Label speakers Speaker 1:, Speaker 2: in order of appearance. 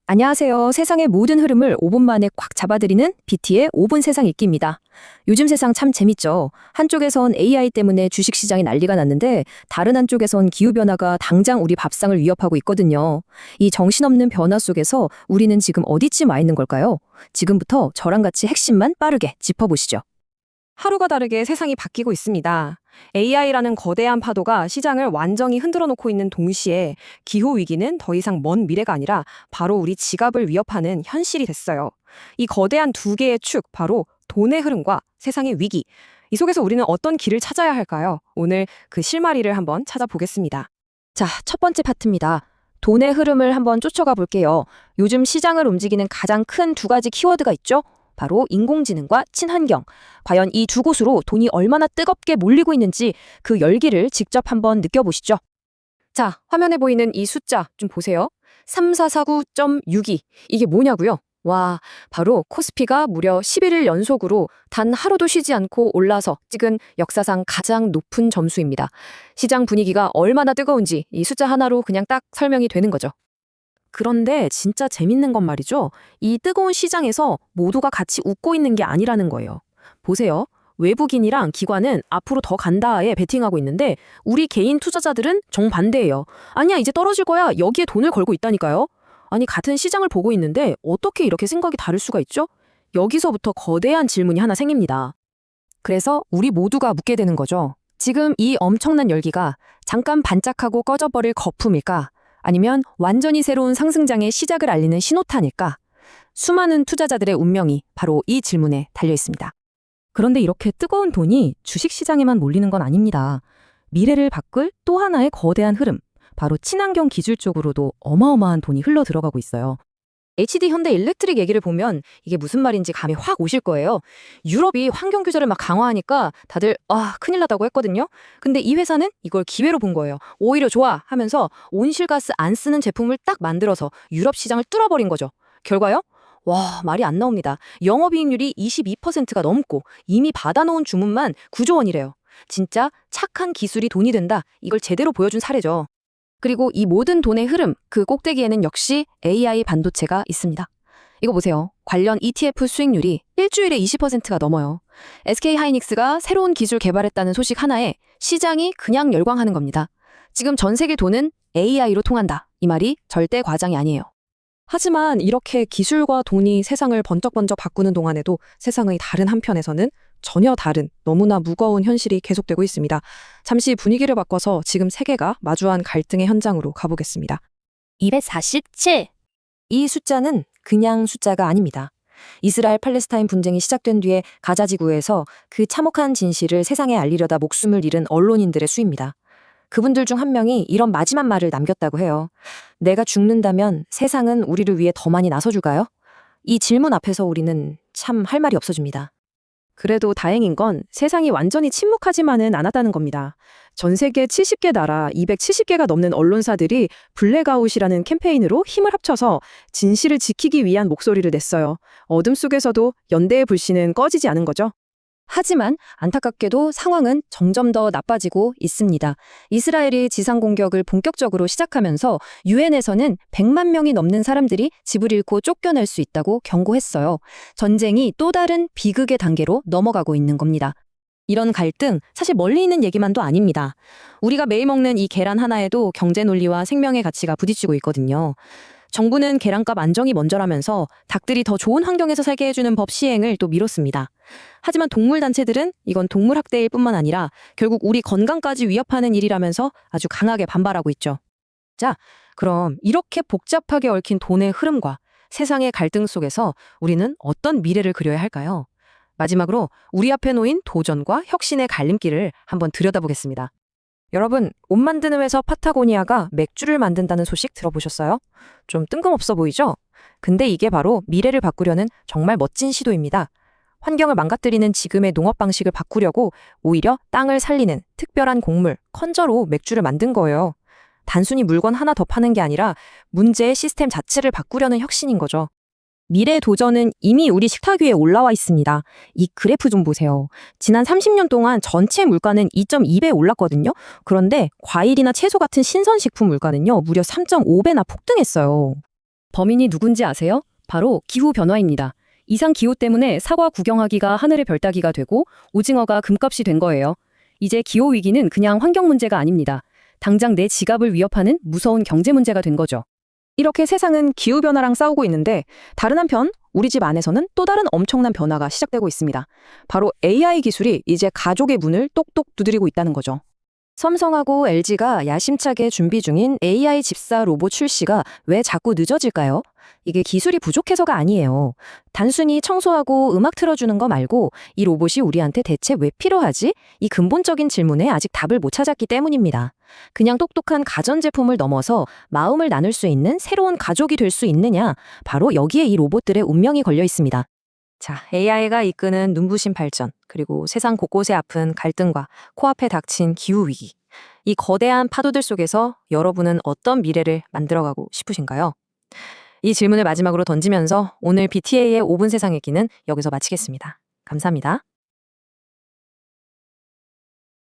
Speaker 1: 안녕하세요. 세상의 모든 흐름을 5분 만에 꽉 잡아드리는 BT의 5분 세상 읽기입니다. 요즘 세상 참 재밌죠. 한쪽에선 AI 때문에 주식시장이 난리가 났는데 다른 한쪽에선 기후변화가 당장 우리 밥상을 위협하고 있거든요. 이 정신없는 변화 속에서 우리는 지금 어디쯤 와 있는 걸까요? 지금부터 저랑 같이 핵심만 빠르게 짚어보시죠.
Speaker 2: 하루가 다르게 세상이 바뀌고 있습니다. AI라는 거대한 파도가 시장을 완전히 흔들어 놓고 있는 동시에 기후위기는 더 이상 먼 미래가 아니라 바로 우리 지갑을 위협하는 현실이 됐어요. 이 거대한 두 개의 축, 바로 돈의 흐름과 세상의 위기. 이 속에서 우리는 어떤 길을 찾아야 할까요? 오늘 그 실마리를 한번 찾아보겠습니다.
Speaker 1: 자, 첫 번째 파트입니다. 돈의 흐름을 한번 쫓아가 볼게요. 요즘 시장을 움직이는 가장 큰 두 가지 키워드가 있죠? 바로 인공지능과 친환경. 과연 이 두 곳으로 돈이 얼마나 뜨겁게 몰리고 있는지 그 열기를 직접 한번 느껴보시죠.
Speaker 2: 자, 화면에 보이는 이 숫자 좀 보세요. 3449.62. 이게 뭐냐고요? 와, 바로 코스피가 무려 11일 연속으로 단 하루도 쉬지 않고 올라서 찍은 역사상 가장 높은 점수입니다. 시장 분위기가 얼마나 뜨거운지 이 숫자 하나로 그냥 딱 설명이 되는 거죠.
Speaker 1: 그런데 진짜 재밌는 건 말이죠. 이 뜨거운 시장에서 모두가 같이 웃고 있는 게 아니라는 거예요. 보세요. 외국인이랑 기관은 앞으로 더 간다에 베팅하고 있는데 우리 개인 투자자들은 정반대예요. 아니야, 이제 떨어질 거야. 여기에 돈을 걸고 있다니까요. 아니, 같은 시장을 보고 있는데 어떻게 이렇게 생각이 다를 수가 있죠? 여기서부터 거대한 질문이 하나 생깁니다. 그래서 우리 모두가 묻게 되는 거죠. 지금 이 엄청난 열기가 잠깐 반짝하고 꺼져버릴 거품일까? 아니면 완전히 새로운 상승장의 시작을 알리는 신호탄일까? 수많은 투자자들의 운명이 바로 이 질문에 달려 있습니다. 그런데 이렇게 뜨거운 돈이 주식시장에만 몰리는 건 아닙니다. 미래를 바꿀 또 하나의 거대한 흐름, 바로 친환경 기술 쪽으로도 어마어마한 돈이 흘러 들어가고 있어요. HD 현대 일렉트릭 얘기를 보면 이게 무슨 말인지 감이 확 오실 거예요. 유럽이 환경 규제를 막 강화하니까 다들 큰일 났다고 했거든요. 근데 이 회사는 이걸 기회로 본 거예요. 오히려 좋아 하면서 온실가스 안 쓰는 제품을 딱 만들어서 유럽 시장을 뚫어버린 거죠. 결과요? 와, 말이 안 나옵니다. 영업이익률이 22%가 넘고 이미 받아놓은 주문만 9조 원이래요. 진짜 착한 기술이 돈이 된다. 이걸 제대로 보여준 사례죠. 그리고 이 모든 돈의 흐름, 그 꼭대기에는 역시 AI 반도체가 있습니다. 이거 보세요. 관련 ETF 수익률이 일주일에 20%가 넘어요. SK하이닉스가 새로운 기술 개발했다는 소식 하나에 시장이 그냥 열광하는 겁니다. 지금 전 세계 돈은 AI로 통한다. 이 말이 절대 과장이 아니에요.
Speaker 2: 하지만 이렇게 기술과 돈이 세상을 번쩍번쩍 바꾸는 동안에도 세상의 다른 한편에서는 전혀 다른 너무나 무거운 현실이 계속되고 있습니다. 잠시 분위기를 바꿔서 지금 세계가 마주한 갈등의 현장으로 가보겠습니다.
Speaker 1: 247. 이 숫자는 그냥 숫자가 아닙니다. 이스라엘 팔레스타인 분쟁이 시작된 뒤에 가자 지구에서 그 참혹한 진실을 세상에 알리려다 목숨을 잃은 언론인들의 수입니다. 그분들 중 한 명이 이런 마지막 말을 남겼다고 해요. 내가 죽는다면 세상은 우리를 위해 더 많이 나서줄까요? 이 질문 앞에서 우리는 참 할 말이 없어집니다.
Speaker 2: 그래도 다행인 건 세상이 완전히 침묵하지만은 않았다는 겁니다. 전 세계 70개 나라 270개가 넘는 언론사들이 블랙아웃이라는 캠페인으로 힘을 합쳐서 진실을 지키기 위한 목소리를 냈어요. 어둠 속에서도 연대의 불씨는 꺼지지 않은 거죠.
Speaker 1: 하지만 안타깝게도 상황은 점점 더 나빠지고 있습니다. 이스라엘이 지상 공격을 본격적으로 시작하면서 유엔에서는 100만 명이 넘는 사람들이 집을 잃고 쫓겨날 수 있다고 경고했어요. 전쟁이 또 다른 비극의 단계로 넘어가고 있는 겁니다. 이런 갈등, 사실 멀리 있는 얘기만도 아닙니다. 우리가 매일 먹는 이 계란 하나에도 경제 논리와 생명의 가치가 부딪히고 있거든요. 정부는 계란값 안정이 먼저라면서 닭들이 더 좋은 환경에서 살게 해주는 법 시행을 또 미뤘습니다. 하지만 동물단체들은 이건 동물학대일 뿐만 아니라 결국 우리 건강까지 위협하는 일이라면서 아주 강하게 반발하고 있죠. 자, 그럼 이렇게 복잡하게 얽힌 돈의 흐름과 세상의 갈등 속에서 우리는 어떤 미래를 그려야 할까요? 마지막으로 우리 앞에 놓인 도전과 혁신의 갈림길을 한번 들여다보겠습니다. 여러분, 옷 만드는 회사 파타고니아가 맥주를 만든다는 소식 들어보셨어요? 좀 뜬금없어 보이죠? 근데 이게 바로 미래를 바꾸려는 정말 멋진 시도입니다. 환경을 망가뜨리는 지금의 농업 방식을 바꾸려고 오히려 땅을 살리는 특별한 곡물, 컨저로 맥주를 만든 거예요. 단순히 물건 하나 더 파는 게 아니라 문제의 시스템 자체를 바꾸려는 혁신인 거죠. 미래 도전은 이미 우리 식탁 위에 올라와 있습니다. 이 그래프 좀 보세요. 지난 30년 동안 전체 물가는 2.2배 올랐거든요. 그런데 과일이나 채소 같은 신선식품 물가는요, 무려 3.5배나 폭등했어요.
Speaker 3: 범인이 누군지 아세요? 바로 기후변화입니다. 이상 기후 때문에 사과 구경하기가 하늘의 별 따기가 되고 오징어가 금값이 된 거예요. 이제 기후위기는 그냥 환경 문제가 아닙니다. 당장 내 지갑을 위협하는 무서운 경제 문제가 된 거죠.
Speaker 2: 이렇게 세상은 기후변화랑 싸우고 있는데 다른 한편 우리 집 안에서는 또 다른 엄청난 변화가 시작되고 있습니다. 바로 AI 기술이 이제 가족의 문을 똑똑 두드리고 있다는 거죠.
Speaker 3: 삼성하고 LG가 야심차게 준비 중인 AI 집사 로봇 출시가 왜 자꾸 늦어질까요? 이게 기술이 부족해서가 아니에요. 단순히 청소하고 음악 틀어주는 거 말고 이 로봇이 우리한테 대체 왜 필요하지? 이 근본적인 질문에 아직 답을 못 찾았기 때문입니다. 그냥 똑똑한 가전제품을 넘어서 마음을 나눌 수 있는 새로운 가족이 될 수 있느냐? 바로 여기에 이 로봇들의 운명이 걸려 있습니다.
Speaker 2: 자, AI가 이끄는 눈부신 발전, 그리고 세상 곳곳에 아픈 갈등과 코앞에 닥친 기후위기. 이 거대한 파도들 속에서 여러분은 어떤 미래를 만들어가고 싶으신가요? 이 질문을 마지막으로 던지면서 오늘 BTA의 5분 세상 얘기는 여기서 마치겠습니다. 감사합니다.